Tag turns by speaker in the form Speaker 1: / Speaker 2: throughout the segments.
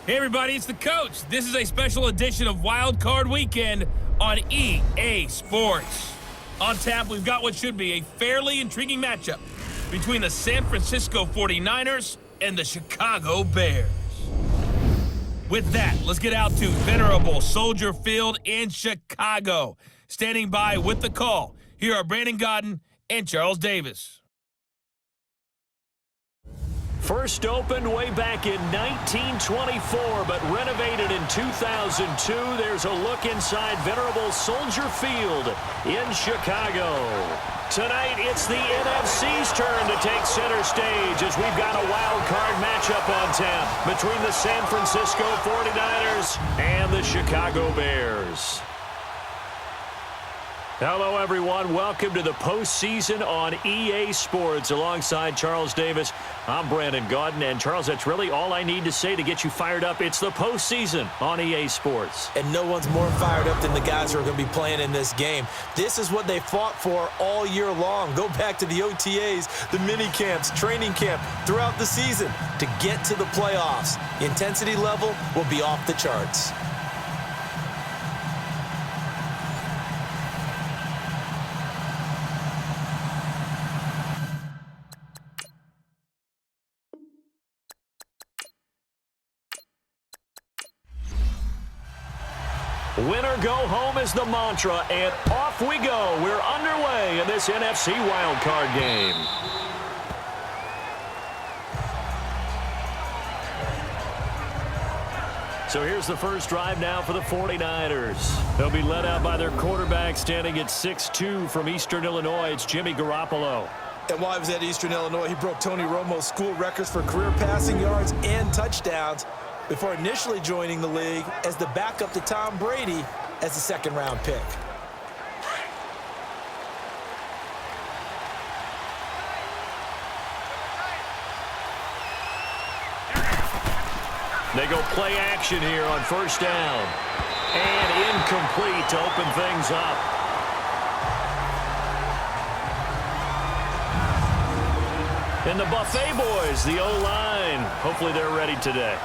Speaker 1: Hey everybody, it's the coach. This is a special edition of Wild Card Weekend on EA Sports. On tap, we've got what should be a fairly intriguing matchup between the San Francisco 49ers and the Chicago Bears. With that, let's get out to venerable Soldier Field in Chicago. Standing by with the call, here are Brandon Godden and Charles Davis.
Speaker 2: First opened way back in 1924, but renovated in 2002. There's a look inside venerable Soldier Field in Chicago. Tonight, it's the NFC's turn to take center stage as we've got a wild card matchup on tap between the San Francisco 49ers and the Chicago Bears. Hello, everyone. Welcome to the postseason on EA Sports. Alongside Charles Davis, I'm Brandon Godden. And, Charles, that's really all I need to say to get you fired up. It's the postseason on EA Sports.
Speaker 3: And no one's more fired up than the guys who are going to be playing in this game. This is what they fought for all year long. Go back to the OTAs, the mini camps, training camp, throughout the season to get to the playoffs. The intensity level will be off the charts.
Speaker 2: Winner go home is the mantra, and off we go. We're underway in this NFC wildcard game. So here's the first drive now for the 49ers. They'll be led out by their quarterback standing at 6'2" from Eastern Illinois. It's Jimmy Garoppolo.
Speaker 3: And while he was at Eastern Illinois, he broke Tony Romo's school records for career passing yards and touchdowns before initially joining the league as the backup to Tom Brady as a second-round pick.
Speaker 2: They go play action here on first down. And incomplete to open things up. And the Buffet boys, the O-line, hopefully they're ready today.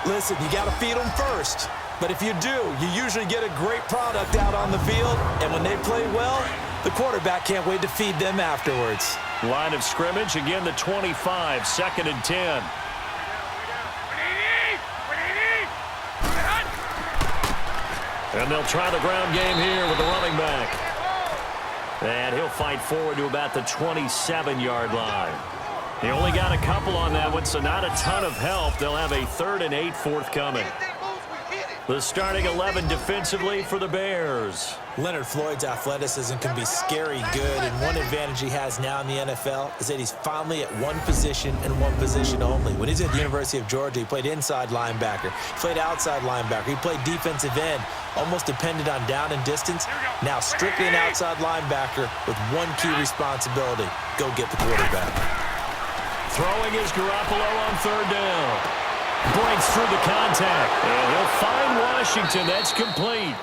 Speaker 3: Listen, you got to feed them first. But if you do, you usually get a great product out on the field. And when they play well, the quarterback can't wait to feed them afterwards.
Speaker 2: Line of scrimmage, again the 25, 2nd and 10. And they'll try the ground game here with the running back. And he'll fight forward to about the 27-yard line. He only got a couple on that one, so not a ton of help. They'll have a 3rd and 8 forthcoming. The starting 11 defensively for the Bears.
Speaker 3: Leonard Floyd's athleticism can be scary good, and one advantage he has now in the NFL is that he's finally at one position and one position only. When he's at the University of Georgia, he played inside linebacker, he played outside linebacker, he played defensive end, almost depended on down and distance. Now strictly an outside linebacker with one key responsibility: go get the quarterback.
Speaker 2: Throwing is Garoppolo on 3rd down. Breaks through the contact. And he'll find Washington. That's complete.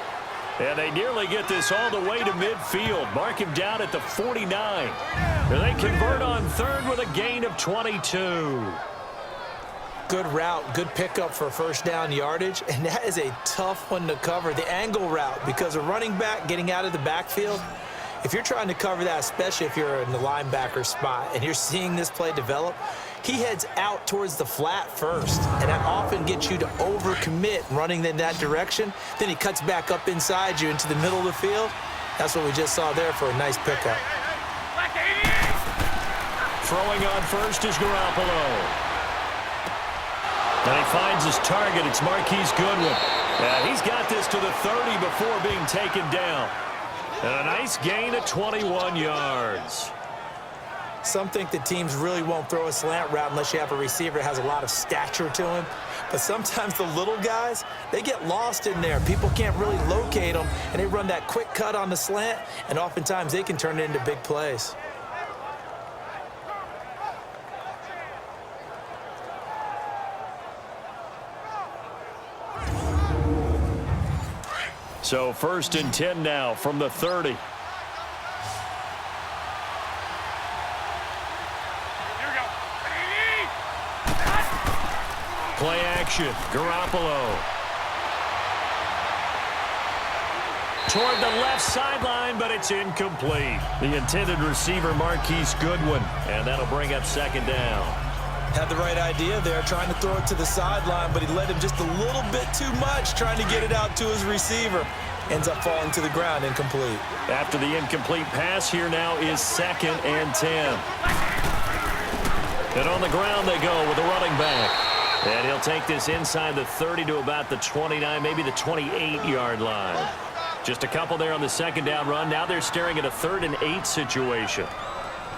Speaker 2: And they nearly get this all the way to midfield. Mark him down at the 49. And they convert on 3rd with a gain of 22.
Speaker 3: Good route, good pickup for first down yardage, and that is a tough one to cover. The angle route, because a running back getting out of the backfield, if you're trying to cover that, especially if you're in the linebacker spot and you're seeing this play develop, he heads out towards the flat first, and that often gets you to overcommit running in that direction. Then he cuts back up inside you into the middle of the field. That's what we just saw there for a nice pickup.
Speaker 2: Throwing on first is Garoppolo. And he finds his target. It's Marquise Goodwin. He's got this to the 30 before being taken down. And a nice gain of 21 yards.
Speaker 3: Some think that teams really won't throw a slant route unless you have a receiver that has a lot of stature to him. But sometimes the little guys, they get lost in there. People can't really locate them, and they run that quick cut on the slant, and oftentimes they can turn it into big plays.
Speaker 2: So 1st and 10 now from the 30. Play action. Garoppolo. Toward the left sideline, but it's incomplete. The intended receiver, Marquise Goodwin, and that'll bring up second down.
Speaker 3: Had the right idea there, trying to throw it to the sideline, but he led him just a little bit too much, trying to get it out to his receiver. Ends up falling to the ground, incomplete.
Speaker 2: After the incomplete pass, here now is 2nd and 10. And on the ground they go with the running back. And he'll take this inside the 30 to about the 29, maybe the 28-yard line. Just a couple there on the second down run. Now they're staring at a 3rd and 8 situation.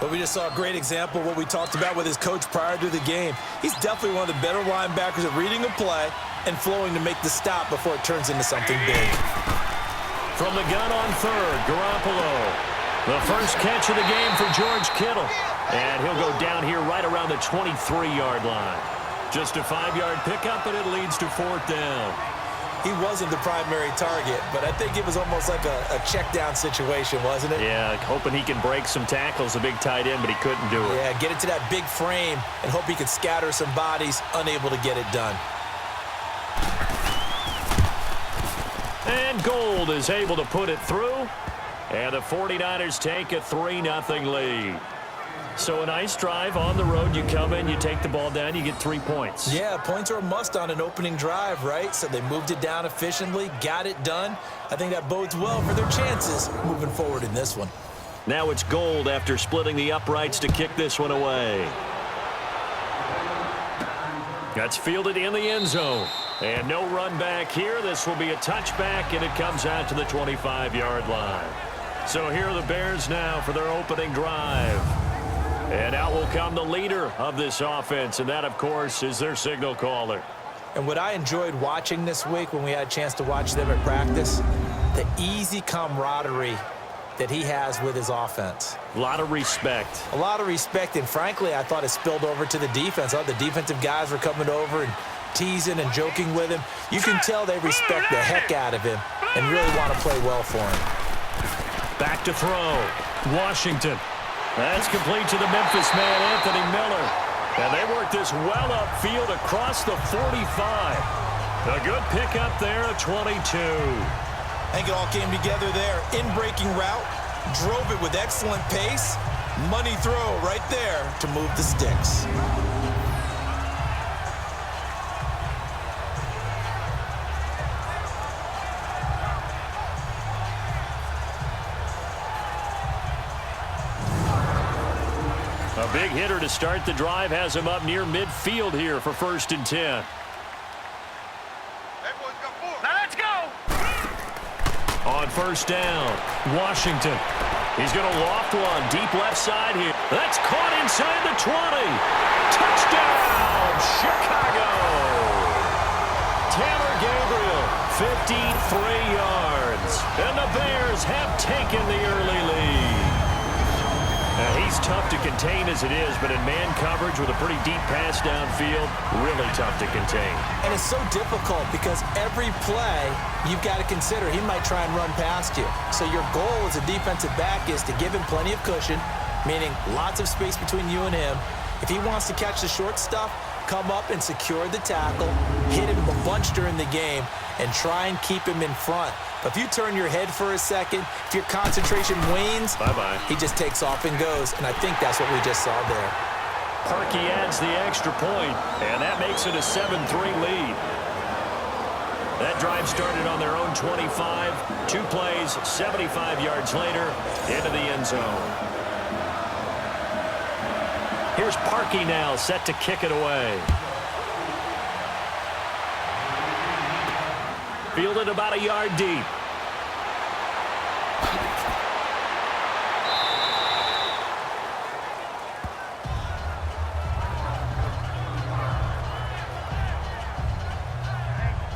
Speaker 3: But we just saw a great example of what we talked about with his coach prior to the game. He's definitely one of the better linebackers at reading a play and flowing to make the stop before it turns into something big.
Speaker 2: From the gun on 3rd, Garoppolo. The first catch of the game for George Kittle. And he'll go down here right around the 23-yard line. Just a 5-yard pickup, and it leads to 4th down.
Speaker 3: He wasn't the primary target, but I think it was almost like a check down situation, wasn't it?
Speaker 2: Yeah, hoping he can break some tackles, a big tight end, but he couldn't do it.
Speaker 3: Yeah, get it to that big frame and hope he could scatter some bodies, unable to get it done.
Speaker 2: And Gold is able to put it through, and the 49ers take a 3-0 lead. So a nice drive on the road. You come in, you take the ball down, you get 3 points.
Speaker 3: Yeah, points are a must on an opening drive, right? So they moved it down efficiently, got it done. I think that bodes well for their chances moving forward in this one.
Speaker 2: Now it's Gold after splitting the uprights to kick this one away. That's fielded in the end zone. And no run back here. This will be a touchback, and it comes out to the 25-yard line. So here are the Bears now for their opening drive. And out will come the leader of this offense, and that, of course, is their signal caller.
Speaker 3: And what I enjoyed watching this week when we had a chance to watch them at practice, the easy camaraderie that he has with his offense.
Speaker 2: A lot of respect.
Speaker 3: A lot of respect, and frankly, I thought it spilled over to the defense. I thought the defensive guys were coming over and teasing and joking with him. You can tell they respect the heck out of him and really want to play well for him.
Speaker 2: Back to throw. Washington. That's complete to the Memphis man, Anthony Miller. And they work this well upfield across the 45. A good pickup there at 22.
Speaker 3: I think it all came together there. In-breaking route, drove it with excellent pace. Money throw right there to move the sticks.
Speaker 2: A big hitter to start the drive has him up near midfield here for 1st and 10.
Speaker 1: Let's go!
Speaker 2: On 1st down, Washington. He's going to loft one deep left side here. That's caught inside the 20. Touchdown, Chicago! Taylor Gabriel, 53 yards. And the Bears have taken the early lead. Now, he's tough to contain as it is, but in man coverage with a pretty deep pass downfield, really tough to contain.
Speaker 3: And it's so difficult because every play you've got to consider he might try and run past you. So your goal as a defensive back is to give him plenty of cushion, meaning lots of space between you and him. If he wants to catch the short stuff, come up and secure the tackle, hit him a bunch during the game, and try and keep him in front. But if you turn your head for a second, if your concentration wanes,
Speaker 2: bye-bye.
Speaker 3: He just takes off and goes, and I think that's what we just saw there.
Speaker 2: Parkey adds the extra point, and that makes it a 7-3 lead. That drive started on their own 25. 2 plays, 75 yards later, into the end zone. Here's Parkey now, set to kick it away. Fielded about a yard deep.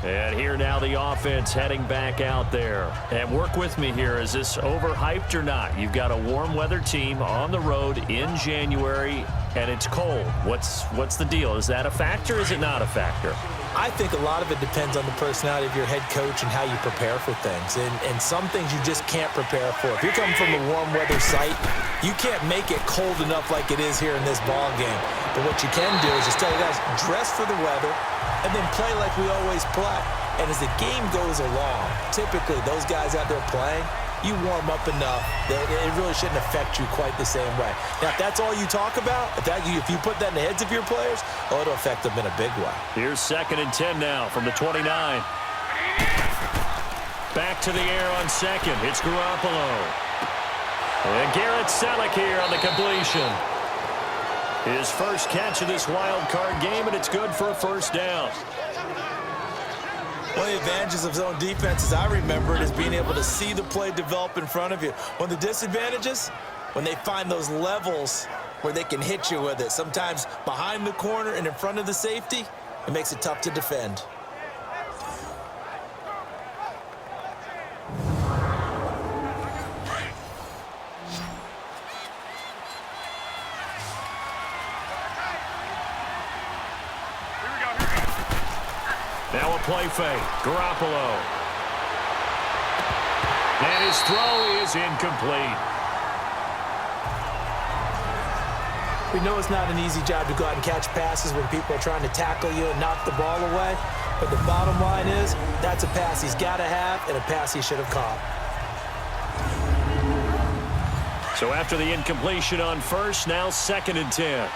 Speaker 2: And here now the offense heading back out there. And work with me here. Is this overhyped or not? You've got a warm weather team on the road in January, and it's cold. What's the deal? Is that a factor or is it not a factor?
Speaker 3: I think a lot of it depends on the personality of your head coach and how you prepare for things. And some things you just can't prepare for. If you're coming from a warm weather site, you can't make it cold enough like it is here in this ball game. But what you can do is just tell the guys, dress for the weather and then play like we always play. And as the game goes along, typically those guys out there playing, you warm up enough that it really shouldn't affect you quite the same way. Now, if that's all you talk about, if you put that in the heads of your players, it'll affect them in a big way.
Speaker 2: Here's 2nd and 10 now from the 29. Back to the air on 2nd. It's Garoppolo. And Garrett Selleck here on the completion. His first catch of this wild card game, and it's good for a first down.
Speaker 3: One of the advantages of zone defense, as I remember it, is being able to see the play develop in front of you. One of the disadvantages, when they find those levels where they can hit you with it, sometimes behind the corner and in front of the safety, it makes it tough to defend.
Speaker 2: Now a play fake. Garoppolo. And his throw is incomplete.
Speaker 3: We know it's not an easy job to go out and catch passes when people are trying to tackle you and knock the ball away. But the bottom line is, that's a pass he's got to have and a pass he should have caught.
Speaker 2: So after the incompletion on first, now 2nd and 10.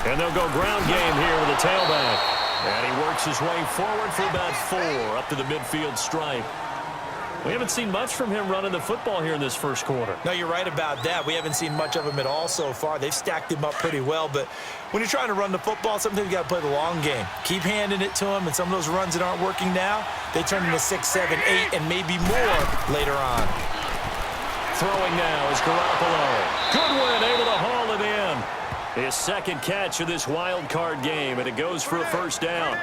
Speaker 2: And they'll go ground game here with a tailback. And he works his way forward for about 4 up to the midfield stripe. We haven't seen much from him running the football here in this first quarter.
Speaker 3: No, you're right about that. We haven't seen much of him at all so far. They've stacked him up pretty well. But when you're trying to run the football, sometimes you got to play the long game. Keep handing it to him. And some of those runs that aren't working now, they turn into 6, 7, 8, and maybe more later on.
Speaker 2: Throwing now is Garoppolo. Goodwin able to haul it in. His second catch of this wild card game, and it goes for a first down.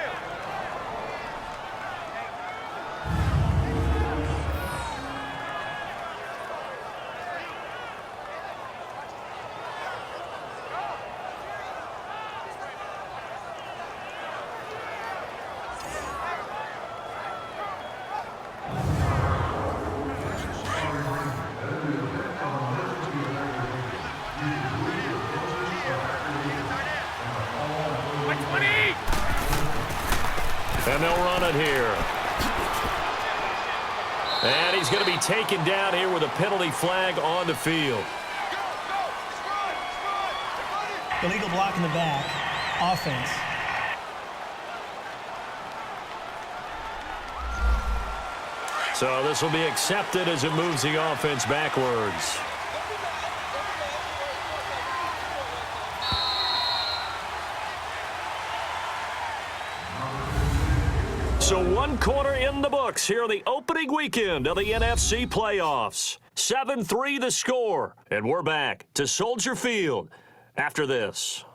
Speaker 2: And they'll run it here. And he's going to be taken down here with a penalty flag on the field.
Speaker 4: Illegal block in the back. Offense.
Speaker 2: So this will be accepted as it moves the offense backwards. So 1 quarter in the books here on the opening weekend of the NFC playoffs. 7-3 the score. And we're back to Soldier Field after this.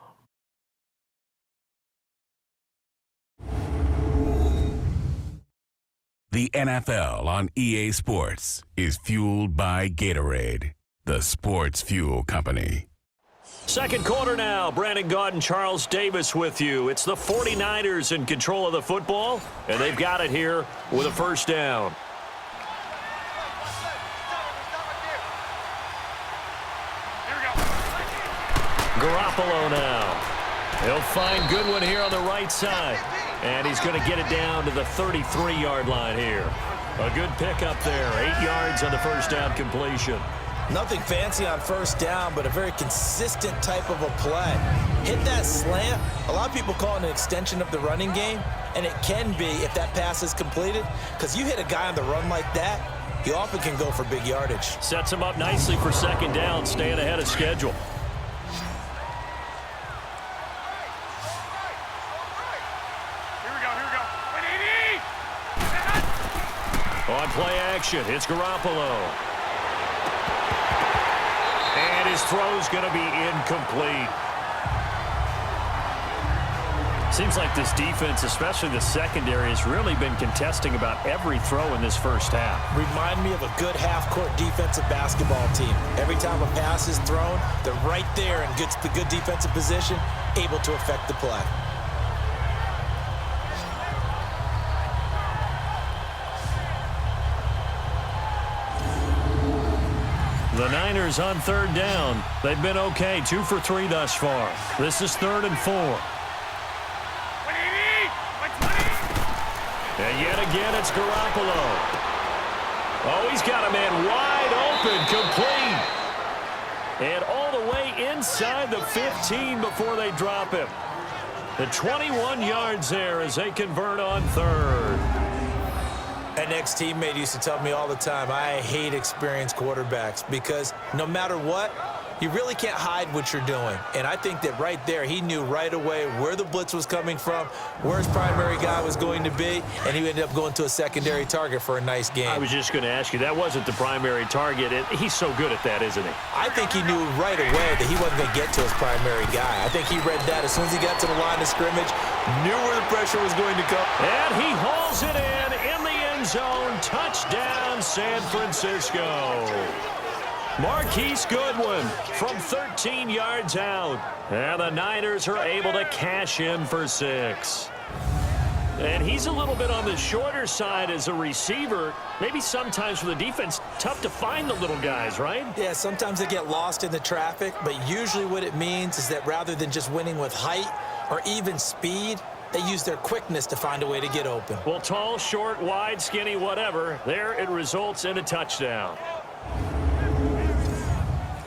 Speaker 5: The NFL on EA Sports is fueled by Gatorade, the sports fuel company.
Speaker 2: Second quarter now. Brandon Gaudin, Charles Davis with you. It's the 49ers in control of the football, and they've got it here with a first down. Garoppolo now. He'll find Goodwin here on the right side, and he's going to get it down to the 33-yard line here. A good pickup there. 8 yards on the first down completion.
Speaker 3: Nothing fancy on first down, but a very consistent type of a play. Hit that slant. A lot of people call it an extension of the running game, and it can be if that pass is completed, because you hit a guy on the run like that, you often can go for big yardage.
Speaker 2: Sets him up nicely for second down, staying ahead of schedule. On play action, it's Garoppolo. And his throw's going to be incomplete. Seems like this defense, especially the secondary, has really been contesting about every throw in this first half.
Speaker 3: Remind me of a good half-court defensive basketball team. Every time a pass is thrown, they're right there in good defensive position, able to affect the play.
Speaker 2: The Niners on third down. They've been okay, 2 for 3 thus far. This is 3rd and 4. And yet again, it's Garoppolo. Oh, he's got a man wide open, complete. And all the way inside the 15 before they drop him. The 21 yards there as they convert on 3rd.
Speaker 3: An ex-teammate used to tell me all the time, I hate experienced quarterbacks because no matter what, you really can't hide what you're doing. And I think that right there, he knew right away where the blitz was coming from, where his primary guy was going to be, and he ended up going to a secondary target for a nice game.
Speaker 2: I was just going to ask you, that wasn't the primary target. He's so good at that, isn't he?
Speaker 3: I think he knew right away that he wasn't going to get to his primary guy. I think he read that as soon as he got to the line of scrimmage, knew where the pressure was going to come.
Speaker 2: And he hauls it in the end zone. Touchdown, San Francisco. Marquise Goodwin from 13 yards out. And the Niners are able to cash in for 6. And he's a little bit on the shorter side as a receiver. Maybe sometimes for the defense, tough to find the little guys, right?
Speaker 3: Yeah, sometimes they get lost in the traffic, but usually what it means is that rather than just winning with height or even speed, they use their quickness to find a way to get open.
Speaker 2: Well, tall, short, wide, skinny, whatever. There it results in a touchdown.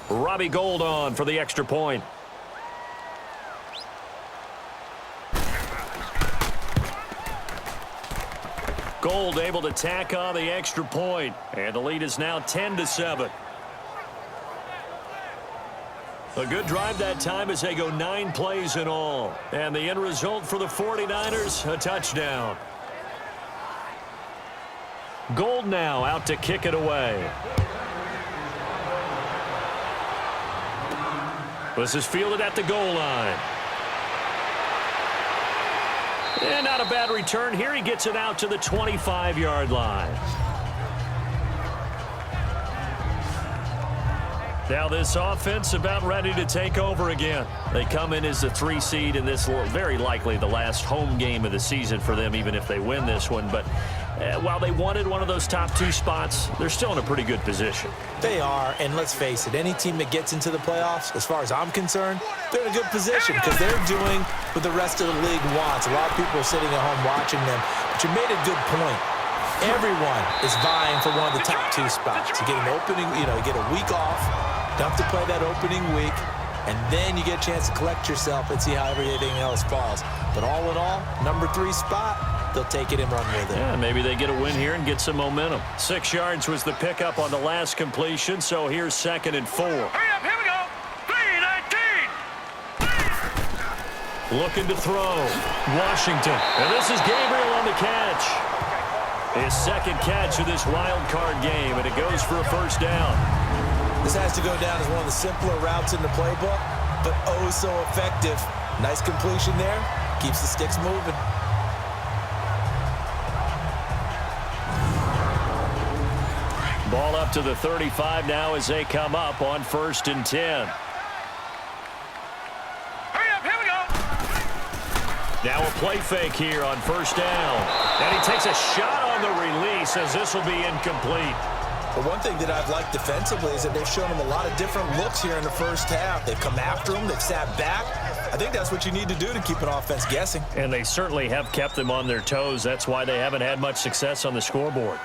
Speaker 2: Robbie Gould on for the extra point. Gould able to tack on the extra point, and the lead is now 10-7. A good drive that time as they go 9 plays in all. And the end result for the 49ers, a touchdown. Gould now out to kick it away. This is fielded at the goal line. And not a bad return here. He gets it out to the 25-yard line. Now this offense about ready to take over again. They come in as the 3 seed in this, very likely the last home game of the season for them, even if they win this one. But while they wanted one of those top 2 spots, they're still in a pretty good position.
Speaker 3: They are, and let's face it, any team that gets into the playoffs, as far as I'm concerned, they're in a good position because they're doing what the rest of the league wants. A lot of people are sitting at home watching them, but you made a good point. Everyone is vying for one of the top 2 spots. You get an opening, you get a week off, don't have to play that opening week, and then you get a chance to collect yourself and see how everything else falls. But all in all, number 3 spot, they'll take it and run with it.
Speaker 2: Yeah, maybe they get a win here and get some momentum. 6 yards was the pickup on the last completion, so here's 2nd and 4.
Speaker 6: Hurry up, here we go. 3-19.
Speaker 2: Looking to throw. Washington. And this is Gabriel on the catch. His 2nd catch of this wild card game, and it goes for a first down.
Speaker 3: This has to go down as one of the simpler routes in the playbook, but oh so effective. Nice completion there. Keeps the sticks moving.
Speaker 2: Ball up to the 35 now as they come up on 1st and 10.
Speaker 6: Hurry up, here we go.
Speaker 2: Now a play fake here on 1st down. And he takes a shot on the release as this will be incomplete.
Speaker 3: But one thing that I've liked defensively is that they've shown them a lot of different looks here in the first half. They've come after them. They've sat back. I think that's what you need to do to keep an offense guessing.
Speaker 2: And they certainly have kept them on their toes. That's why they haven't had much success on the scoreboard.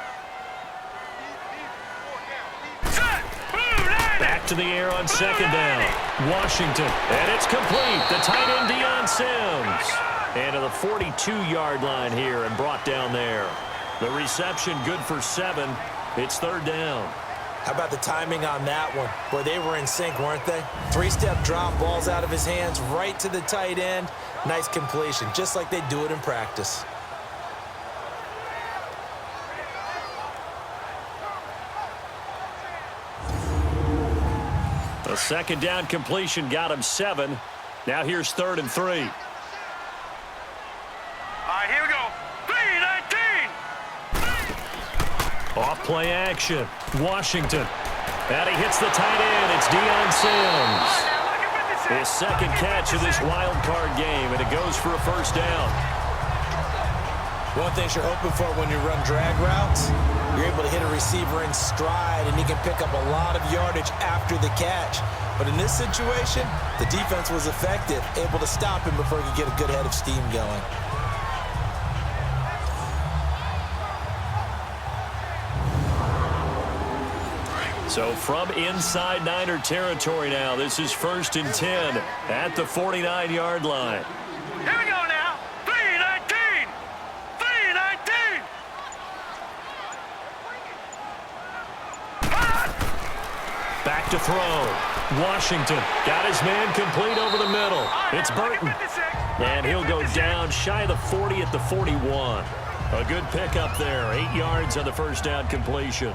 Speaker 2: Back to the air on 2nd down. Washington. And it's complete. The tight end, Deion Sims. And to the 42-yard line here and brought down there. The reception good for 7. It's 3rd down.
Speaker 3: How about the timing on that one? Boy, they were in sync, weren't they? 3-step drop, balls out of his hands, right to the tight end. Nice completion, just like they do it in practice.
Speaker 2: A 2nd down completion got him 7. Now here's 3rd and 3. Off play action. Washington. And he hits the tight end. It's Deion Sims. His second catch of this wild card game, and it goes for a first down.
Speaker 3: One thing you're hoping for when you run drag routes, you're able to hit a receiver in stride, and he can pick up a lot of yardage after the catch. But in this situation, the defense was effective, able to stop him before he could get a good head of steam going.
Speaker 2: So from inside Niner territory now, this is 1st and 10 at the 49-yard line.
Speaker 6: Here we go now. 3-19. 3-19.
Speaker 2: Back to throw. Washington got his man complete over the middle. It's Burton. And he'll go down shy of the 40 at the 41. A good pickup there. 8 yards on the first down completion.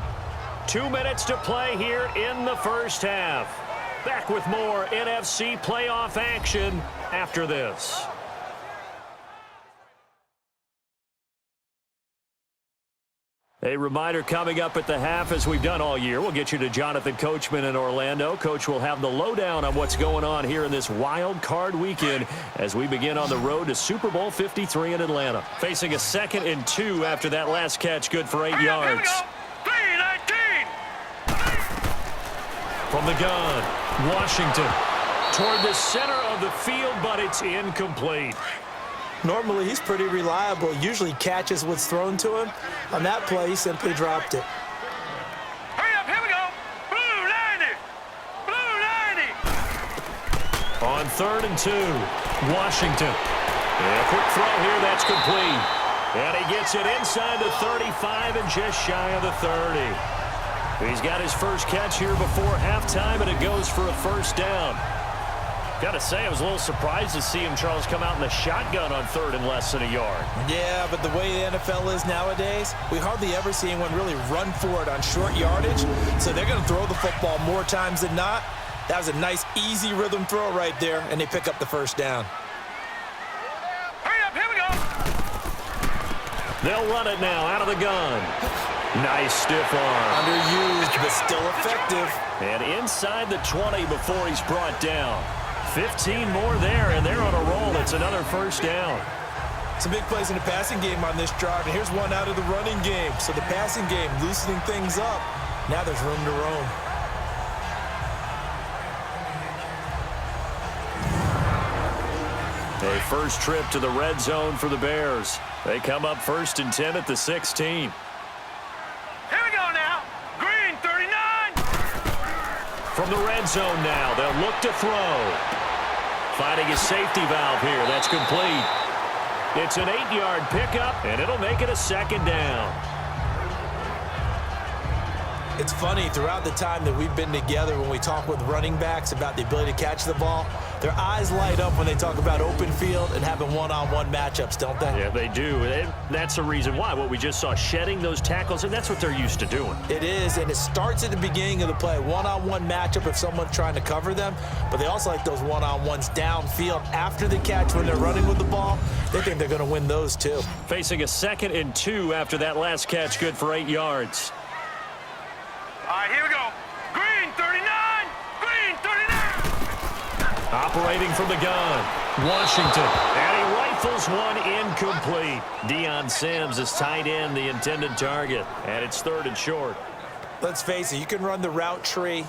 Speaker 2: 2 minutes to play here in the first half. Back with more NFC playoff action after this. A reminder coming up at the half, as we've done all year. We'll get you to Jonathan Coachman in Orlando. Coach will have the lowdown on what's going on here in this wild card weekend as we begin on the road to Super Bowl 53 in Atlanta. Facing a 2nd and 2 after that last catch, good for 8 yards. From the gun, Washington toward the center of the field, but it's incomplete.
Speaker 3: Normally, he's pretty reliable. Usually catches what's thrown to him. On that play, he simply dropped it.
Speaker 6: Hurry up, here we go. Blue 90. Blue 90.
Speaker 2: On 3rd and 2, Washington. And a quick throw here, that's complete. And he gets it inside the 35 and just shy of the 30. He's got his first catch here before halftime, and it goes for a first down. Got to say, I was a little surprised to see him, Charles, come out in the shotgun on 3rd and less than a yard.
Speaker 3: Yeah, but the way the NFL is nowadays, we hardly ever see anyone really run for it on short yardage. So they're going to throw the football more times than not. That was a nice, easy rhythm throw right there, and they pick up the first down.
Speaker 6: Hurry up, here we go.
Speaker 2: They'll run it now out of the gun. Nice stiff arm.
Speaker 3: Underused, but still effective.
Speaker 2: And inside the 20 before he's brought down. 15 more there, and they're on a roll. It's another first down.
Speaker 3: Some big plays in the passing game on this drive, and here's one out of the running game. So the passing game loosening things up. Now there's room to roam.
Speaker 2: A first trip to the red zone for the Bears. They come up 1st and 10 at the 16. From the red zone now, they'll look to throw. Finding his safety valve here. That's complete. It's an 8-yard pickup, and it'll make it a 2nd down.
Speaker 3: It's funny, throughout the time that we've been together, when we talk with running backs about the ability to catch the ball, their eyes light up when they talk about open field and having one-on-one matchups, don't they?
Speaker 2: Yeah, they do. That's the reason why. What we just saw, shedding those tackles, and that's what they're used to doing.
Speaker 3: It is, and it starts at the beginning of the play. One-on-one matchup if someone's trying to cover them, but they also like those one-on-ones downfield after the catch when they're running with the ball. They think they're going to win those, too.
Speaker 2: Facing a 2nd and 2 after that last catch, good for 8 yards.
Speaker 6: All right, here we go. Green 39. Green 39.
Speaker 2: Operating from the gun, Washington. And he rifles one incomplete. Deion Sims is tight end, the intended target. And it's 3rd and short.
Speaker 3: Let's face it, you can run the route tree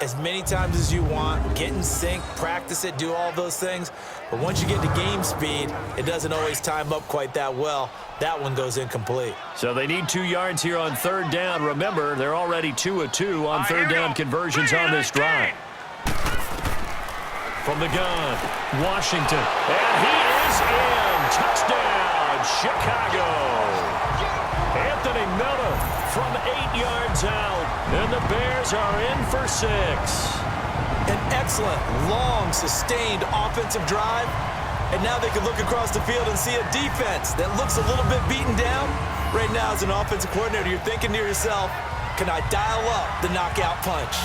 Speaker 3: as many times as you want, get in sync, practice it, do all those things. But once you get to game speed, it doesn't always time up quite that well. That one goes incomplete.
Speaker 2: So they need 2 yards here on 3rd down. Remember, they're already 2 of 2 on 3rd down conversions on this drive. From the gun, Washington. And he is in. Touchdown, Chicago. Anthony Miller from 8 yards out. And the Bears are in for 6.
Speaker 3: An excellent, long, sustained offensive drive. And now they can look across the field and see a defense that looks a little bit beaten down. Right now, as an offensive coordinator, you're thinking to yourself, can I dial up the knockout punch?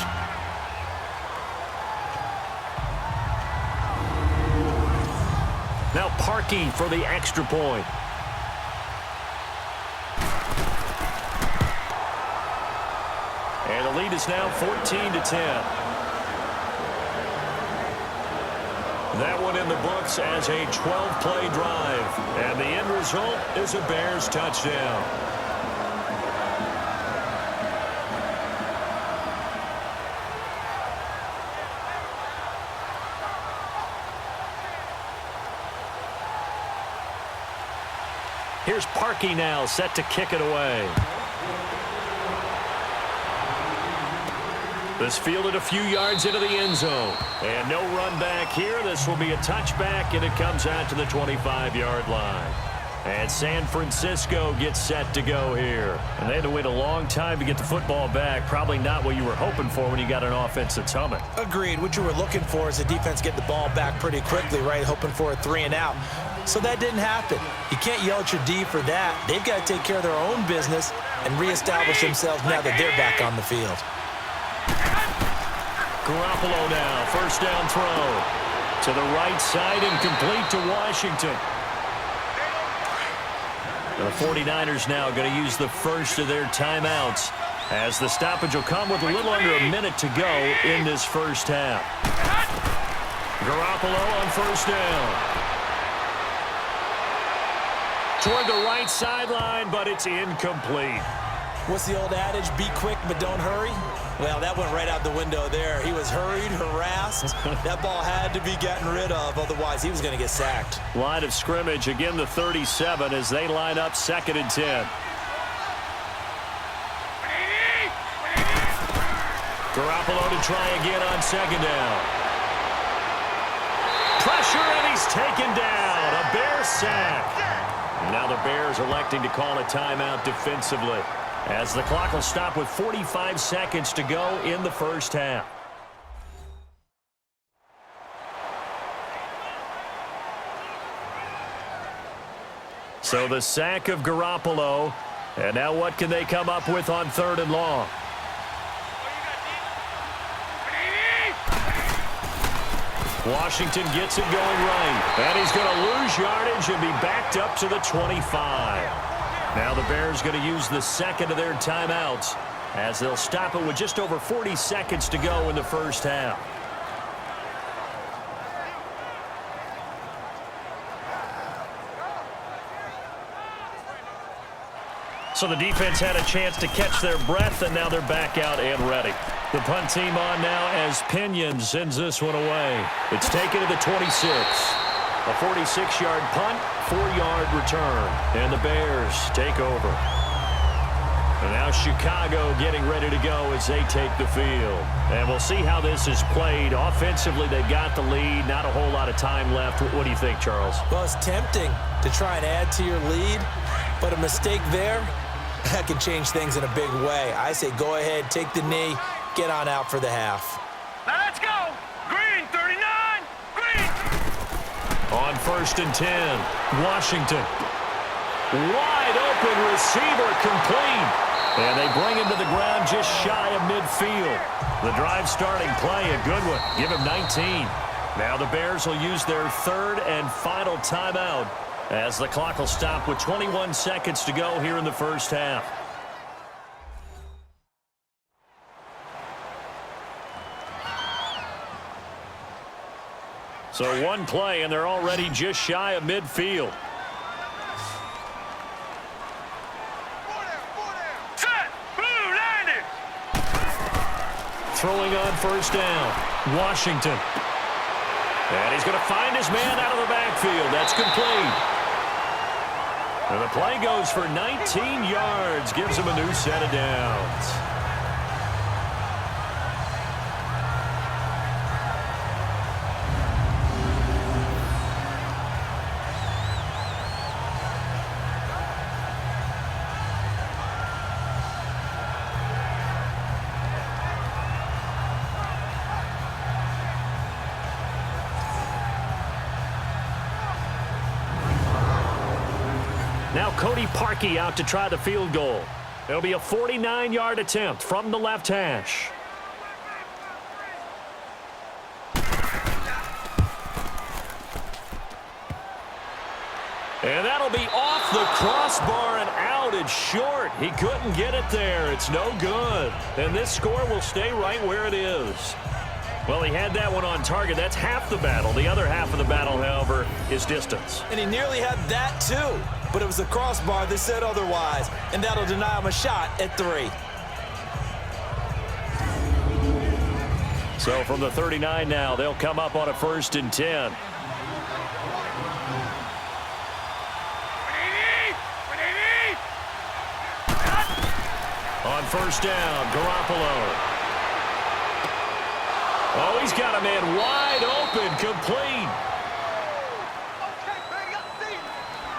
Speaker 2: Now Parkey for the extra point. lead is now 14-10. That one in the books as a 12-play drive. And the end result is a Bears touchdown. Here's Parkey now, set to kick it away. This fielded a few yards into the end zone. And no run back here. This will be a touchback, and it comes out to the 25-yard line. And San Francisco gets set to go here. And they had to wait a long time to get the football back. Probably not what you were hoping for when you got an offense that's humming.
Speaker 3: Agreed. What you were looking for is the defense get the ball back pretty quickly, right? Hoping for a 3-and-out. So that didn't happen. You can't yell at your D for that. They've got to take care of their own business and reestablish themselves now that they're back on the field.
Speaker 2: Garoppolo now, first down throw. To the right side, incomplete to Washington. The 49ers now going to use the first of their timeouts as the stoppage will come with a little under a minute to go in this first half. Garoppolo on first down. Toward the right sideline, but it's incomplete.
Speaker 3: What's the old adage? Be quick, but don't hurry. Well, that went right out the window there. He was hurried, harassed. That ball had to be gotten rid of, otherwise he was going to get sacked.
Speaker 2: Line of scrimmage, again the 37 as they line up 2nd and 10. Garoppolo to try again on 2nd down. Pressure, and he's taken down. A Bear sack. Now the Bears electing to call a timeout defensively, as the clock will stop with 45 seconds to go in the first half. So the sack of Garoppolo, and now what can they come up with on 3rd and long? Washington gets it going right, and he's going to lose yardage and be backed up to the 25. Now the Bears going to use the 2nd of their timeouts as they'll stop it with just over 40 seconds to go in the first half. So the defense had a chance to catch their breath, and now they're back out and ready. The punt team on now as Pinion sends this one away. It's taken to the 26. A 46-yard punt, 4-yard return, and the Bears take over. And now Chicago getting ready to go as they take the field. And we'll see how this is played. Offensively, they've got the lead. Not a whole lot of time left. What do you think, Charles?
Speaker 3: Well, it's tempting to try and add to your lead, but a mistake there, that can change things in a big way. I say go ahead, take the knee, get on out for the half.
Speaker 6: Now let's go. Green, 39. Green.
Speaker 2: On 1st and 10, Washington. Wide open receiver, complete. And they bring him to the ground just shy of midfield. The drive starting play, a good one. Give him 19. Now the Bears will use their 3rd and final timeout as the clock will stop with 21 seconds to go here in the first half. So one play, and they're already just shy of midfield.
Speaker 6: Set. Blue, landed.
Speaker 2: Throwing on 1st down, Washington. And he's going to find his man out of the backfield. That's complete. And the play goes for 19 yards, gives him a new set of downs. Now Cody Parkey out to try the field goal. It'll be a 49-yard attempt from the left hash. And that'll be off the crossbar and out. floated short. He couldn't get it there. It's no good. And this score will stay right where it is. Well, he had that one on target. That's half the battle. The other half of the battle, however, is distance.
Speaker 3: And he nearly had that too. But it was the crossbar that said otherwise. And that'll deny him a shot at 3.
Speaker 2: So from the 39 now, they'll come up on a 1st and 10. On 1st down, Garoppolo. Oh, he's got a man wide open, complete.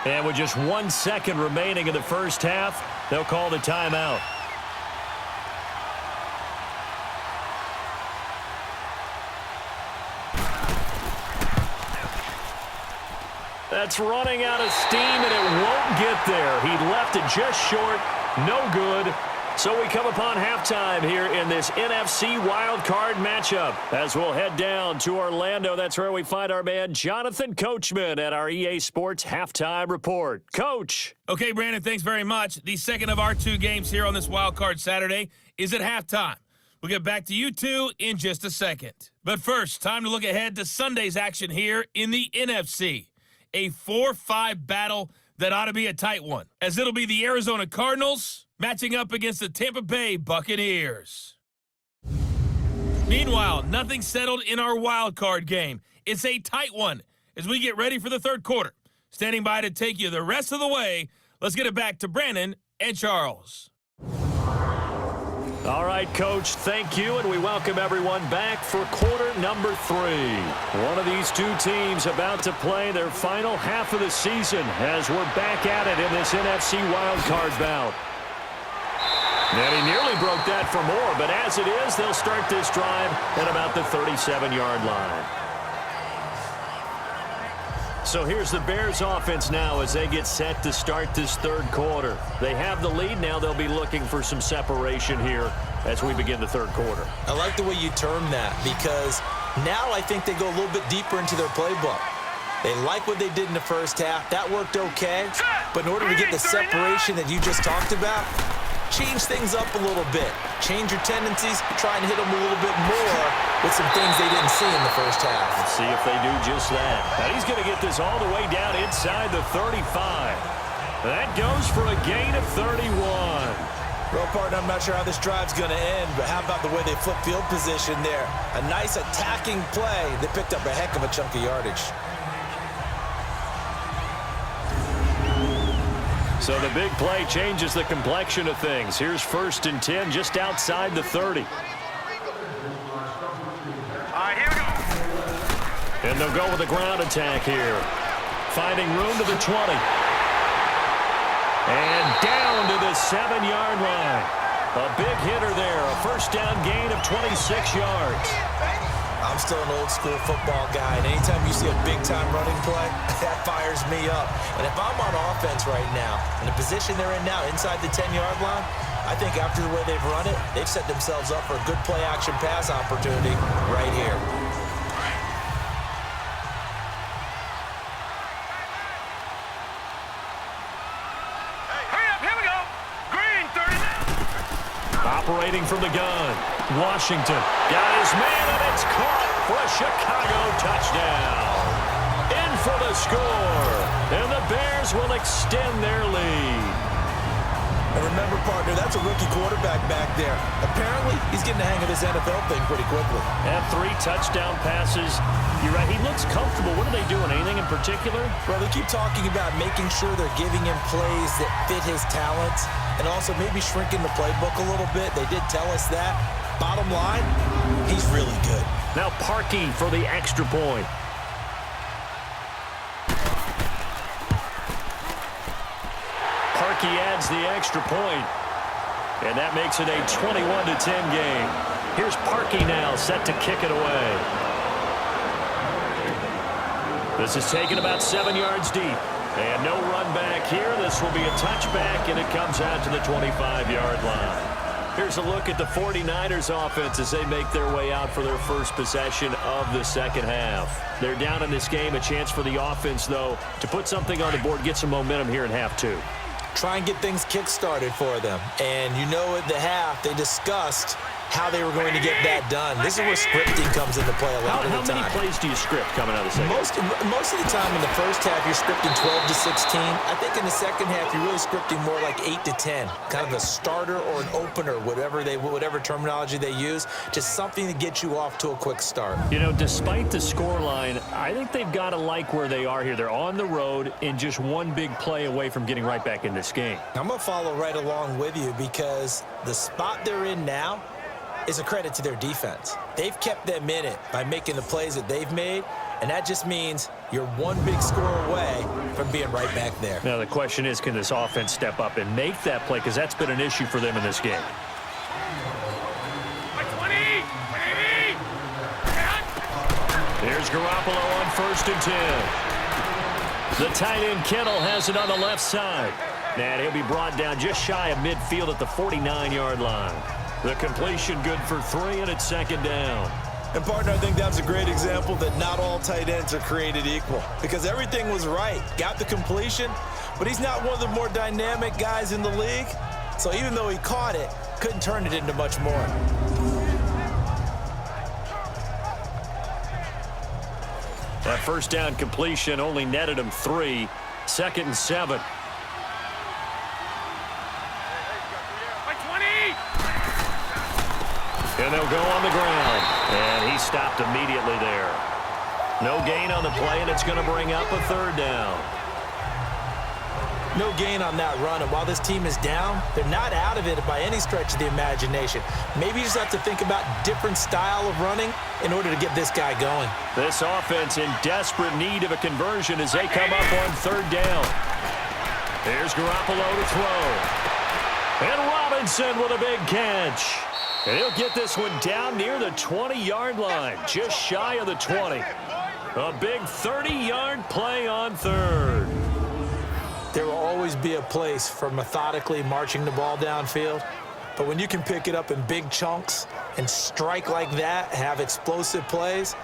Speaker 2: And with just 1 second remaining in the first half, they'll call the timeout. That's running out of steam, and it won't get there. He left it just short. No good. So we come upon halftime here in this NFC wildcard matchup. As we'll head down to Orlando, that's where we find our man Jonathan Coachman at our EA Sports Halftime Report. Coach.
Speaker 1: Okay, Brandon, thanks very much. The second of our 2 games here on this wildcard Saturday is at halftime. We'll get back to you two in just a second. But first, time to look ahead to Sunday's action here in the NFC. A 4-5 battle that ought to be a tight one, as it'll be the Arizona Cardinals matching up against the Tampa Bay Buccaneers. Meanwhile, nothing settled in our wild card game. It's a tight one as we get ready for the third quarter. Standing by to take you the rest of the way, let's get it back to Brandon and Charles.
Speaker 2: All right, Coach, thank you, and we welcome everyone back for quarter number 3. One of these 2 teams about to play their final half of the season as we're back at it in this NFC wildcard bout. And he nearly broke that for more, but as it is, they'll start this drive at about the 37-yard line. So here's the Bears offense now as they get set to start this third quarter. They have the lead. Now they'll be looking for some separation here as we begin the third quarter.
Speaker 3: I like the way you term that because now I think they go a little bit deeper into their playbook. They like what they did in the first half. That worked okay. But in order to get the separation that you just talked about, change things up a little bit. Change your tendencies, try and hit them a little bit more with some things they didn't see in the first half.
Speaker 2: Let's see if they do just that. And he's going to get this all the way down inside the 35. That goes for a gain of 31.
Speaker 3: Well, partner, I'm not sure how this drive's going to end, but how about the way they flip field position there? A nice attacking play. They picked up a heck of a chunk of yardage.
Speaker 2: So the big play changes the complexion of things. Here's 1st and 10 just outside the 30.
Speaker 6: All right, here we go.
Speaker 2: And they'll go with a ground attack here. Finding room to the 20. And down to the 7-yard line. A big hitter there. A 1st down gain of 26 yards.
Speaker 3: I'm still an old-school football guy, and anytime you see a big-time running play, that fires me up. And if I'm on offense right now, in the position they're in now, inside the 10-yard line, I think after the way they've run it, they've set themselves up for a good play-action pass opportunity right here.
Speaker 6: Hurry up, here we go. Green, 39.
Speaker 2: Operating from the gun. Washington got his man, and it's caught for a Chicago touchdown. In for the score, and the Bears will extend their lead.
Speaker 3: And remember, partner, that's a rookie quarterback back there. Apparently, he's getting the hang of this NFL thing pretty quickly.
Speaker 2: And 3 touchdown passes. You're right, he looks comfortable. What are they doing, anything in particular?
Speaker 3: Well, they keep talking about making sure they're giving him plays that fit his talents and also maybe shrinking the playbook a little bit. They did tell us that. Bottom line, he's really good.
Speaker 2: Now Parkey for the extra point. Parkey adds the extra point, and that makes it a 21-10 game. Here's Parkey now set to kick it away. This is taken about 7 yards deep. And no run back here. This will be a touchback, and it comes out to the 25-yard line. Here's a look at the 49ers offense as they make their way out for their first possession of the second half. They're down in this game. A chance for the offense, though, to put something on the board, get some momentum here in half 2.
Speaker 3: try and get things kick-started for them. And you know at the half, they discussed how they were going to get that done. This is where scripting comes into play a lot of the time.
Speaker 2: How many plays do you script coming out of the second?
Speaker 3: Most of the time in the first half, you're scripting 12 to 16. I think in the second half, you're really scripting more like 8 to 10, kind of a starter or an opener, whatever terminology they use, just something to get you off to a quick start.
Speaker 2: You know, despite the scoreline, I think they've got to like where they are here. They're on the road and just one big play away from getting right back in this game.
Speaker 3: I'm going to follow right along with you because the spot they're in now is a credit to their defense. They've kept them in it by making the plays that they've made, and that just means you're one big score away from being right back there.
Speaker 2: Now, the question is, can this offense step up and make that play? Because that's been an issue for them in this game. Here's Garoppolo on 1st and 10. The tight end Kittle has it on the left side. And he'll be brought down just shy of midfield at the 49-yard line. The completion good for 3, and it's 2nd down.
Speaker 3: And, partner, I think that's a great example that not all tight ends are created equal because everything was right. Got the completion, but he's not one of the more dynamic guys in the league. So even though he caught it, couldn't turn it into much more.
Speaker 2: That first down completion only netted him 3. 2nd and 7. And they'll go on the ground. And he stopped immediately there. No gain on the play, and it's going to bring up a 3rd down.
Speaker 3: No gain on that run, and while this team is down, they're not out of it by any stretch of the imagination. Maybe you just have to think about different style of running in order to get this guy going.
Speaker 2: This offense in desperate need of a conversion as they come up on 3rd down. Here's Garoppolo to throw. And Robinson with a big catch. And he'll get this one down near the 20-yard line, just shy of the 20. A big 30-yard play on 3rd.
Speaker 3: There will always be a place for methodically marching the ball downfield, but when you can pick it up in big chunks and strike like that, have explosive plays,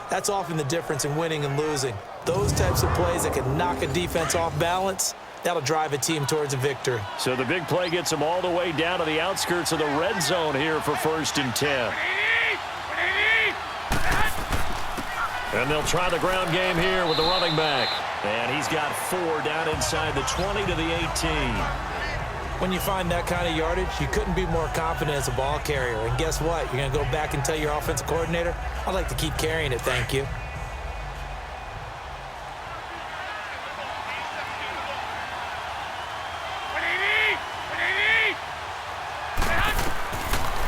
Speaker 3: that's often the difference in winning and losing. Those types of plays that can knock a defense off balance, that'll drive a team towards a victory.
Speaker 2: So the big play gets them all the way down to the outskirts of the red zone here for 1st and 10. And they'll try the ground game here with the running back. And he's got 4 down inside the 20 to the 18.
Speaker 3: When you find that kind of yardage, you couldn't be more confident as a ball carrier. And guess what? You're going to go back and tell your offensive coordinator, I'd like to keep carrying it, thank you.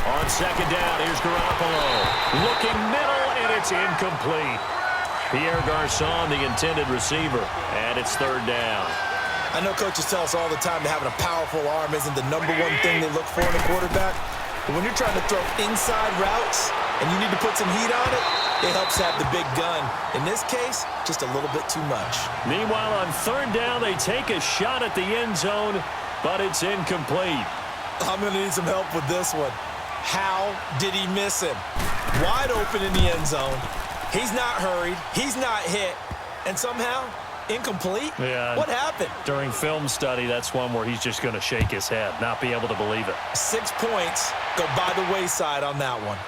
Speaker 2: On 2nd down, here's Garoppolo. Looking middle, and it's incomplete. Pierre Garçon, the intended receiver, and it's 3rd down.
Speaker 3: I know coaches tell us all the time that having a powerful arm isn't the #1 thing they look for in a quarterback. But when you're trying to throw inside routes and you need to put some heat on it, it helps have the big gun. In this case, just a little bit too much.
Speaker 2: Meanwhile, on 3rd down, they take a shot at the end zone, but it's incomplete.
Speaker 3: I'm going to need some help with this one. How did he miss him? Wide open in the end zone. He's not hurried. He's not hit. And somehow, incomplete?
Speaker 2: Yeah.
Speaker 3: What happened?
Speaker 2: During film study, that's one where he's just going to shake his head, not be able to believe it.
Speaker 3: 6 points go by the wayside on that one.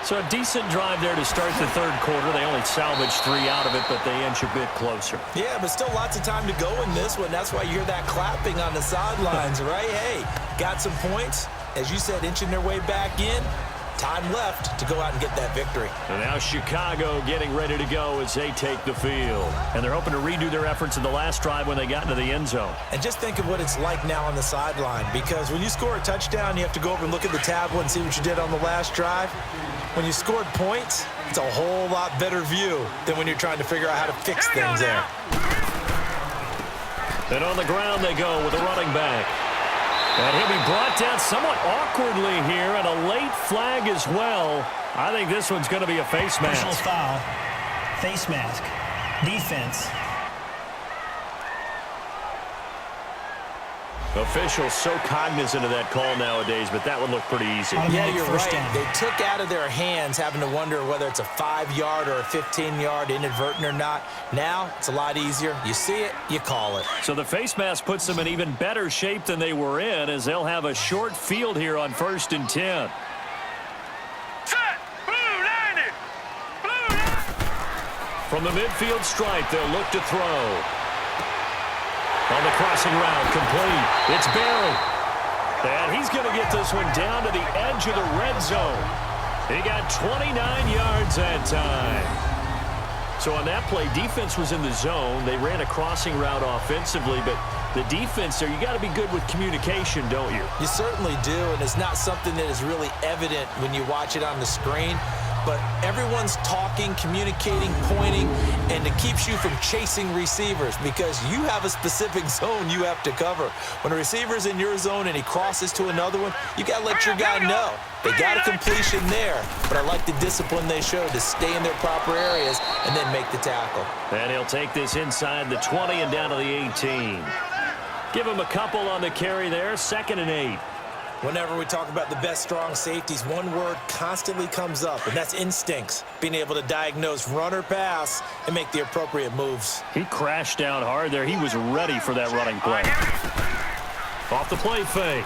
Speaker 2: So a decent drive there to start the 3rd quarter. They only salvaged 3 out of it, but they inch a bit closer.
Speaker 3: Yeah, but still lots of time to go in this one. That's why you hear that clapping on the sidelines, right? Hey, got some points. As you said, inching their way back in. Time left to go out and get that victory.
Speaker 2: And now Chicago getting ready to go as they take the field. And they're hoping to redo their efforts in the last drive when they got into the end zone.
Speaker 3: And just think of what it's like now on the sideline, because when you score a touchdown, you have to go over and look at the tablet and see what you did on the last drive. When you scored points, it's a whole lot better view than when you're trying to figure out how to fix things there.
Speaker 2: And on the ground they go with the running back. And he'll be brought down somewhat awkwardly here, and a late flag as well. I think this one's going to be a face mask.
Speaker 4: Personal foul, face mask, defense.
Speaker 2: Officials so cognizant of that call nowadays, but that one looked pretty easy.
Speaker 3: Yeah, you're
Speaker 4: First
Speaker 3: right.
Speaker 4: down.
Speaker 3: They took out of their hands having to wonder whether it's a 5-yard or a 15-yard inadvertent or not. Now it's a lot easier. You see it, you call it.
Speaker 2: So the face mask puts them in even better shape than they were in, as they'll have a short field here on 1st and 10.
Speaker 6: Set. Blue 90. Blue 90.
Speaker 2: From the midfield stripe, they'll look to throw. On the crossing route, complete. It's Barry. And he's going to get this one down to the edge of the red zone. He got 29 yards that time. So on that play, defense was in the zone. They ran a crossing route offensively, but the defense there, you got to be good with communication, don't you?
Speaker 3: You certainly do, and it's not something that is really evident when you watch it on the screen. But everyone's talking, communicating, pointing, and it keeps you from chasing receivers because you have a specific zone you have to cover. When a receiver's in your zone and he crosses to another one, you got to let your guy know. They got a completion there, but I like the discipline they showed to stay in their proper areas and then make the tackle.
Speaker 2: And he'll take this inside the 20 and down to the 18. Give him a couple on the carry there, 2nd and 8.
Speaker 3: Whenever we talk about the best strong safeties, one word constantly comes up, and that's instincts. Being able to diagnose run or pass and make the appropriate moves.
Speaker 2: He crashed down hard there. He was ready for that running play. Off the play fake.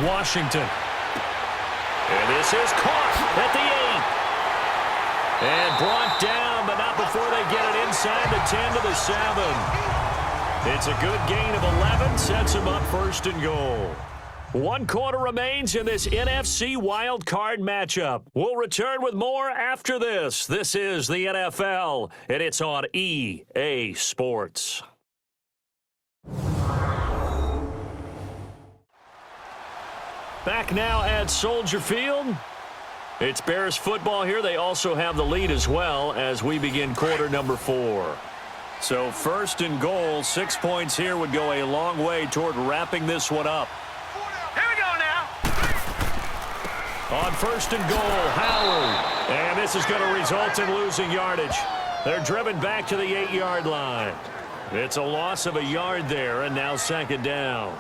Speaker 2: Washington. And this is caught at the 8. And brought down, but not before they get it inside the 10 to the 7. It's a good gain of 11. Sets him up 1st and goal. 1 quarter remains in this NFC wild card matchup. We'll return with more after this. This is the NFL, and it's on EA Sports. Back now at Soldier Field. It's Bears football here. They also have the lead as well as we begin quarter number 4. So 1st and goal, 6 points here would go a long way toward wrapping this one up.
Speaker 6: Here we go now.
Speaker 2: On 1st and goal, Howard. And this is going to result in losing yardage. They're driven back to the 8-yard line. It's a loss of a yard there, and now 2nd down.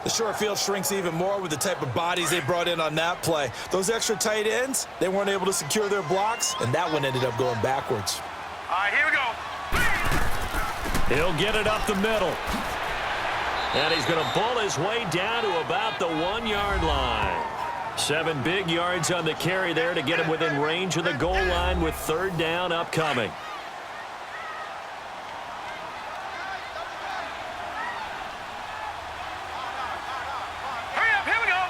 Speaker 3: The short field shrinks even more with the type of bodies they brought in on that play. Those extra tight ends, they weren't able to secure their blocks, and that one ended up going backwards.
Speaker 6: All right, here we go.
Speaker 2: He'll get it up the middle. And he's going to bull his way down to about the 1-yard line. 7 big yards on the carry there to get him within range of the goal line with 3rd down upcoming.
Speaker 6: Hurry up, here we go.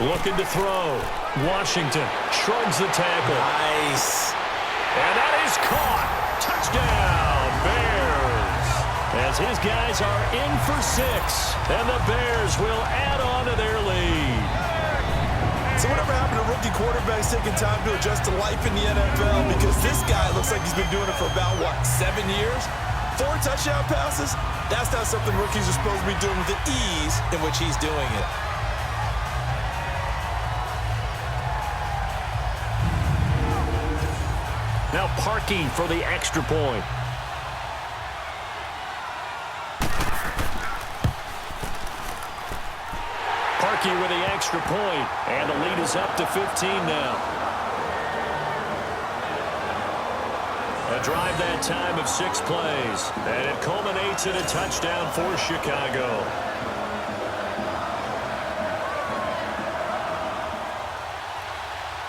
Speaker 6: 3-19.
Speaker 2: Looking to throw. Washington shrugs the tackle.
Speaker 3: Nice.
Speaker 2: And that is caught. Touchdown, Bears. As his guys are in for 6. And the Bears will add on to their lead.
Speaker 3: So whatever happened to rookie quarterbacks taking time to adjust to life in the NFL? Because this guy looks like he's been doing it for about, 7 years? 4 touchdown passes? That's not something rookies are supposed to be doing with the ease in which he's doing it.
Speaker 2: Now Parkey for the extra point. Parkey with the extra point, and the lead is up to 15 now. A drive that time of 6 plays, and it culminates in a touchdown for Chicago.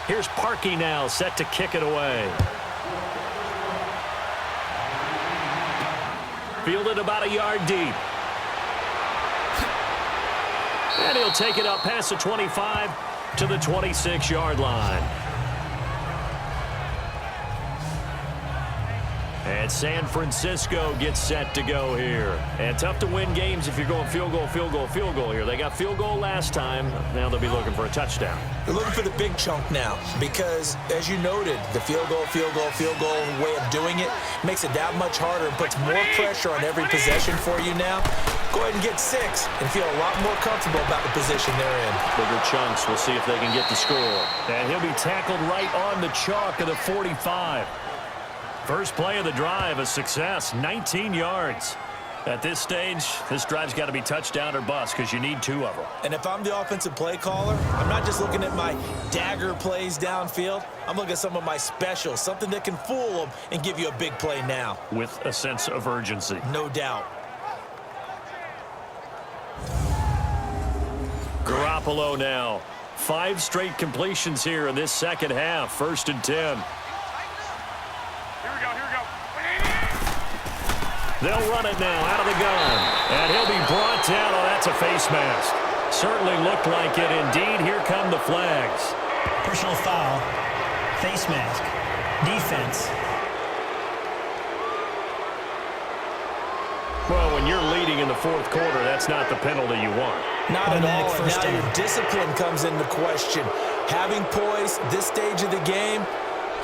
Speaker 2: Here's Parkey now, set to kick it away. Fielded about a yard deep. And he'll take it up past the 25 to the 26-yard line. And San Francisco gets set to go here. And tough to win games if you're going field goal, field goal, field goal here. They got field goal last time. Now they'll be looking for a touchdown.
Speaker 3: They're looking for the big chunk now because, as you noted, the field goal way of doing it makes it that much harder and puts more pressure on every possession for you now. Go ahead and get 6 and feel a lot more comfortable about the position they're in.
Speaker 2: Bigger chunks. We'll see if they can get the score. And he'll be tackled right on the chalk of the 45. First play of the drive, a success, 19 yards. At this stage, this drive's got to be touchdown or bust because you need 2 of them.
Speaker 3: And if I'm the offensive play caller, I'm not just looking at my dagger plays downfield. I'm looking at some of my specials, something that can fool them and give you a big play now.
Speaker 2: With a sense of urgency.
Speaker 3: No doubt.
Speaker 2: Garoppolo now. 5 straight completions here in this second half. 1st and 10.
Speaker 6: Here we go.
Speaker 2: They'll run it now out of the gun. And he'll be brought down. Oh, that's a face mask. Certainly looked like it. Indeed, here come the flags.
Speaker 4: Personal foul. Face mask. Defense.
Speaker 2: Well, when you're leading in the 4th quarter, that's not the penalty you want.
Speaker 3: Not at
Speaker 4: Automatic
Speaker 3: all.
Speaker 4: first
Speaker 3: Now
Speaker 4: down.
Speaker 3: your discipline comes into question. Having poise this stage of the game,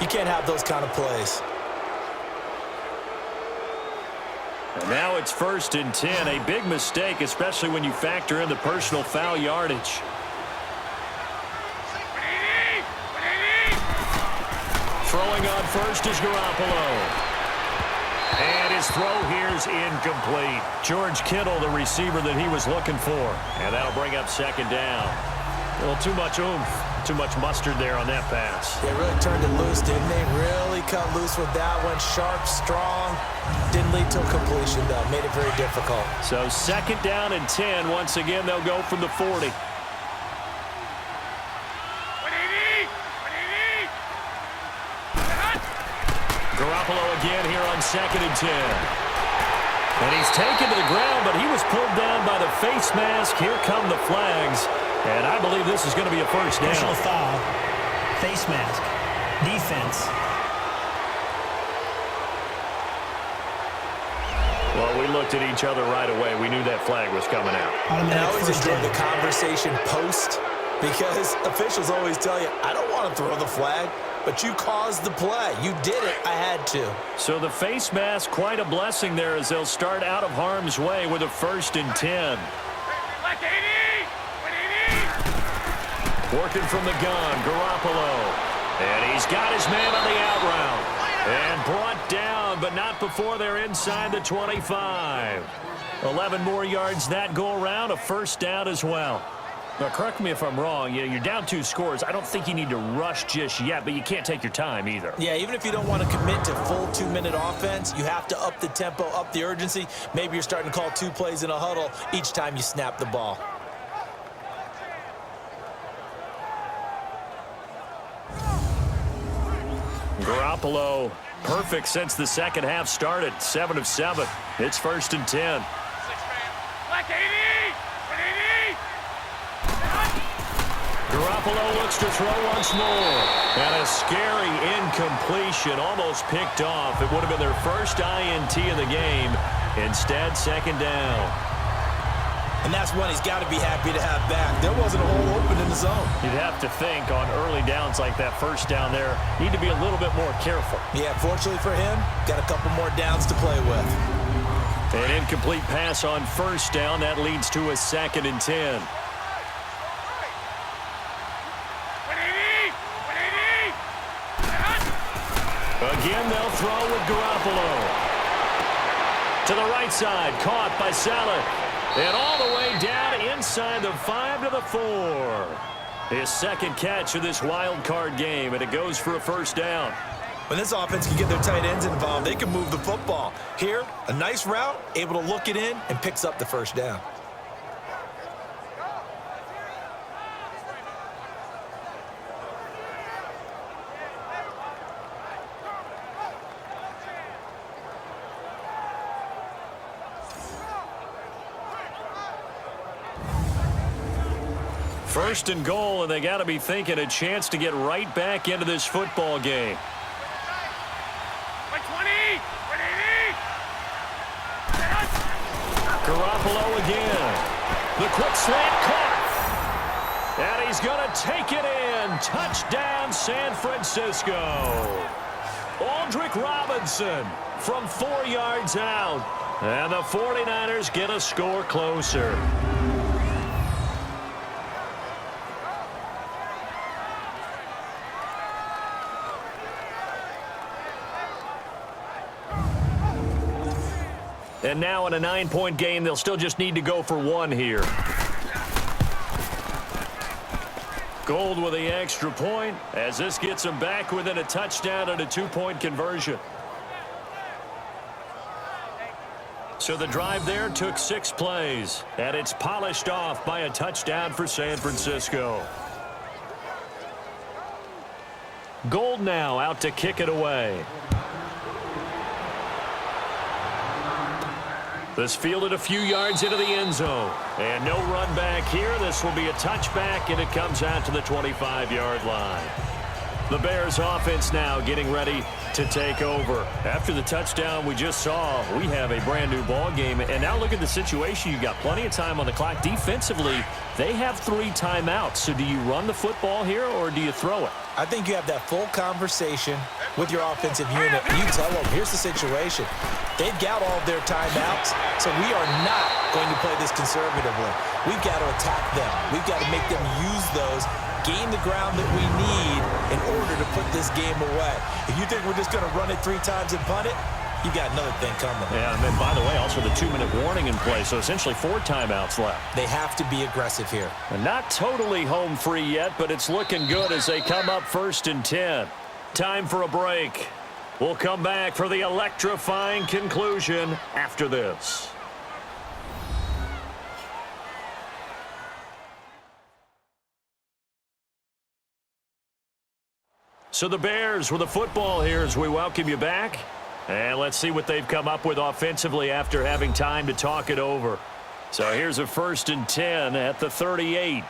Speaker 3: you can't have those kind of plays.
Speaker 2: And now it's 1st and 10. A big mistake, especially when you factor in the personal foul yardage. Throwing on first is Garoppolo. And his throw here is incomplete. George Kittle, the receiver that he was looking for. And that'll bring up 2nd down. Well, too much oomph, too much mustard there on that pass.
Speaker 3: They really turned it loose, didn't they? Really cut loose with that one. Sharp, strong. Didn't lead to a completion, though. Made it very difficult.
Speaker 2: So 2nd down and 10. Once again, they'll go from the 40. Garoppolo again here on 2nd and 10. And he's taken to the ground, but he was pulled down by the face mask. Here come the flags. And I believe this is going to be a 1st down.
Speaker 4: Personal foul. Face mask. Defense.
Speaker 2: Well, we looked at each other right away. We knew that flag was coming out.
Speaker 3: And I
Speaker 4: Automatic
Speaker 3: always
Speaker 4: first
Speaker 3: enjoy
Speaker 4: down.
Speaker 3: the conversation post because officials always tell you, I don't want to throw the flag, but you caused the play. You did it. I had to.
Speaker 2: So the face mask, quite a blessing there as they'll start out of harm's way with a 1st and 10. Working from the gun, Garoppolo. And he's got his man on the out route. And brought down, but not before they're inside the 25. 11 more yards that go around, a 1st down as well. Now, correct me if I'm wrong. You're down 2 scores. I don't think you need to rush just yet, but you can't take your time either.
Speaker 3: Yeah, even if you don't want to commit to full 2-minute offense, you have to up the tempo, up the urgency. Maybe you're starting to call 2 plays in a huddle each time you snap the ball.
Speaker 2: Garoppolo, perfect since the second half started. 7 of 7. It's 1st and 10. Garoppolo looks to throw once more. And a scary incompletion, almost picked off. It would have been their first INT of the game. Instead, 2nd down.
Speaker 3: And that's one he's got to be happy to have back. There wasn't a hole open in the zone.
Speaker 2: You'd have to think on early downs like that 1st down there, need to be a little bit more careful.
Speaker 3: Yeah, fortunately for him, got a couple more downs to play with.
Speaker 2: An incomplete pass on 1st down. That leads to a 2nd and 10. Again, they'll throw with Garoppolo. To the right side, caught by Saleh. And all the way down inside the 5 to the 4. His 2nd catch of this wild card game, and it goes for a 1st down.
Speaker 3: When this offense can get their tight ends involved, they can move the football. Here, a nice route, able to look it in, and picks up the 1st down.
Speaker 2: First and goal, and they got to be thinking a chance to get right back into this football game. Garoppolo again. The quick slant caught. And he's going to take it in. Touchdown, San Francisco. Aldrick Robinson from 4 yards out. And the 49ers get a score closer. And now in a 9-point game, they'll still just need to go for one here. Gold with the extra point as this gets them back within a touchdown and a 2-point conversion. So the drive there took 6 plays, and it's polished off by a touchdown for San Francisco. Gold now out to kick it away. This fielded a few yards into the end zone. And no run back here. This will be a touchback, and it comes out to the 25-yard line. The Bears offense now getting ready to take over. After the touchdown we just saw, we have a brand new ball game. And now look at the situation. You've got plenty of time on the clock. Defensively, they have 3 timeouts. So do you run the football here or do you throw it?
Speaker 3: I think you have that full conversation with your offensive unit. You tell them, here's the situation. They've got all of their timeouts, so we are not going to play this conservatively. We've got to attack them. We've got to make them use those, gain the ground that we need in order to put this game away. If you think we're just going to run it 3 times and punt it, you got another thing coming.
Speaker 2: Yeah, and then, by the way, also the 2-minute warning in play, so essentially 4 timeouts left.
Speaker 3: They have to be aggressive here.
Speaker 2: And not totally home free yet, but it's looking good as they come up 1st and 10. Time for a break. We'll come back for the electrifying conclusion after this. So the Bears with the football here as we welcome you back. And let's see what they've come up with offensively after having time to talk it over. So here's a 1st and 10 at the 38.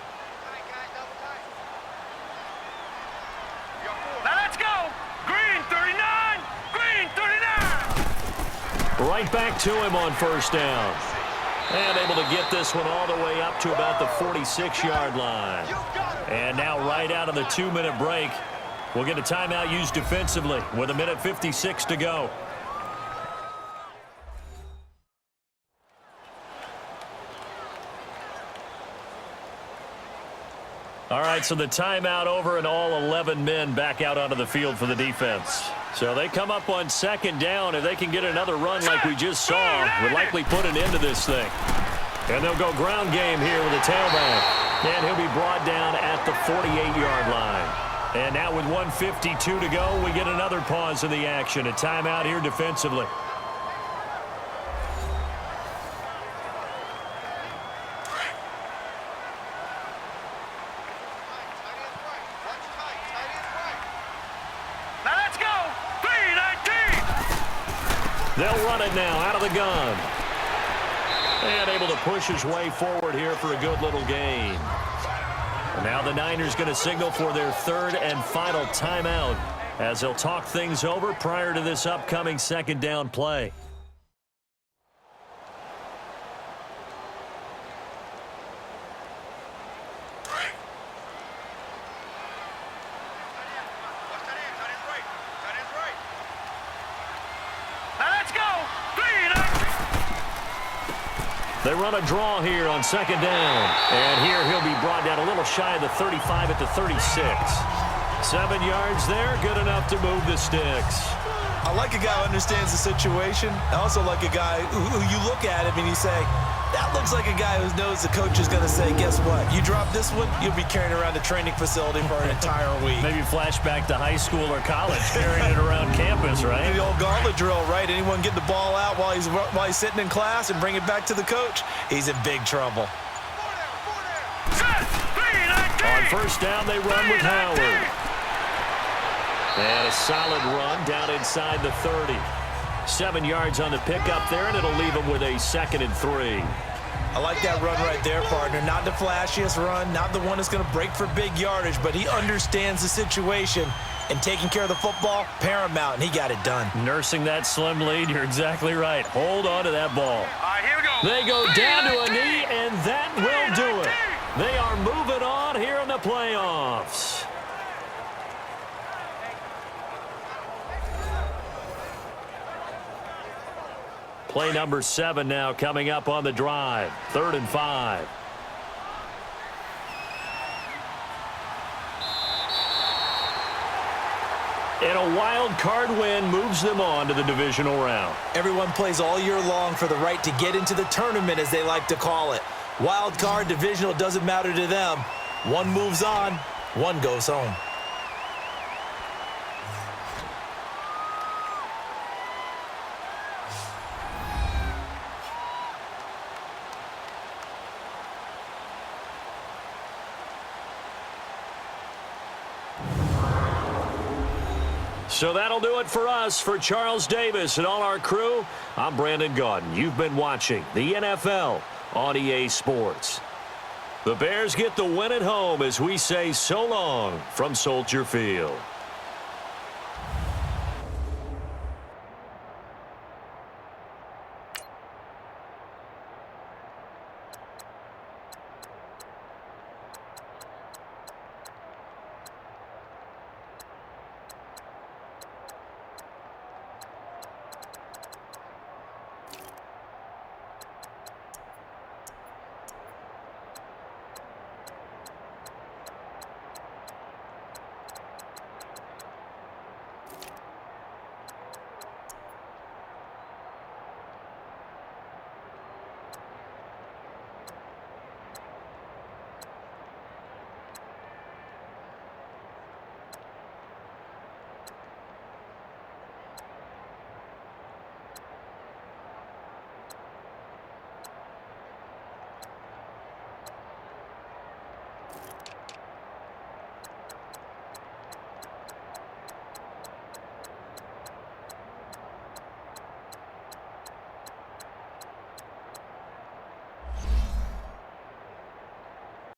Speaker 6: Now let's go. Green 39. Green 39.
Speaker 2: Right back to him on 1st down. And able to get this one all the way up to about the 46-yard line. And now right out of the 2-minute break, we'll get a timeout used defensively with 1:56 to go. All right, so the timeout over and all 11 men back out onto the field for the defense. So they come up on 2nd down. If they can get another run like we just saw, would likely put an end to this thing. And they'll go ground game here with a tailback. And he'll be brought down at the 48-yard line. And now with 1:52 to go, we get another pause in the action. A timeout here defensively.
Speaker 6: Now let's go. 319.
Speaker 2: They'll run it now out of the gun. And able to push his way forward here for a good little gain. And now the Niners going to signal for their 3rd and final timeout as they'll talk things over prior to this upcoming 2nd down play.
Speaker 6: Now let's go. 319.
Speaker 2: They run a draw here on 2nd down. And here he'll be brought down a little shy of the 35 at the 36. 7 yards there, good enough to move the sticks.
Speaker 3: I like a guy who understands the situation. I also like a guy who you look at him and you say, that looks like a guy who knows the coach is going to say, guess what? You drop this one, you'll be carrying around the training facility for an entire week.
Speaker 2: Maybe flashback to high school or college, carrying it around campus, right?
Speaker 3: The old gauntlet drill, right? Anyone get the ball out while he's sitting in class and bring it back to the coach, he's in big trouble.
Speaker 6: Set. 319.
Speaker 2: On 1st down, they run with Howard. And a solid run down inside the 30. 7 yards on the pickup there, and it'll leave him with a 2nd and 3.
Speaker 3: I like that run right there, partner. Not the flashiest run, not the one that's going to break for big yardage, but he understands the situation, and taking care of the football, paramount, and he got it done.
Speaker 2: Nursing that slim lead, you're exactly right. Hold on to that ball.
Speaker 6: All right, here we go.
Speaker 2: They go down to a knee, and that will do it. They are moving on here in the playoffs. Play number 7 now coming up on the drive. 3rd and 5. And a wild card win moves them on to the divisional round.
Speaker 3: Everyone plays all year long for the right to get into the tournament, as they like to call it. Wild card, divisional, doesn't matter to them. One moves on, one goes home.
Speaker 2: So that'll do it for us. For Charles Davis and all our crew, I'm Brandon Gaudin. You've been watching the NFL on EA Sports. The Bears get the win at home as we say so long from Soldier Field.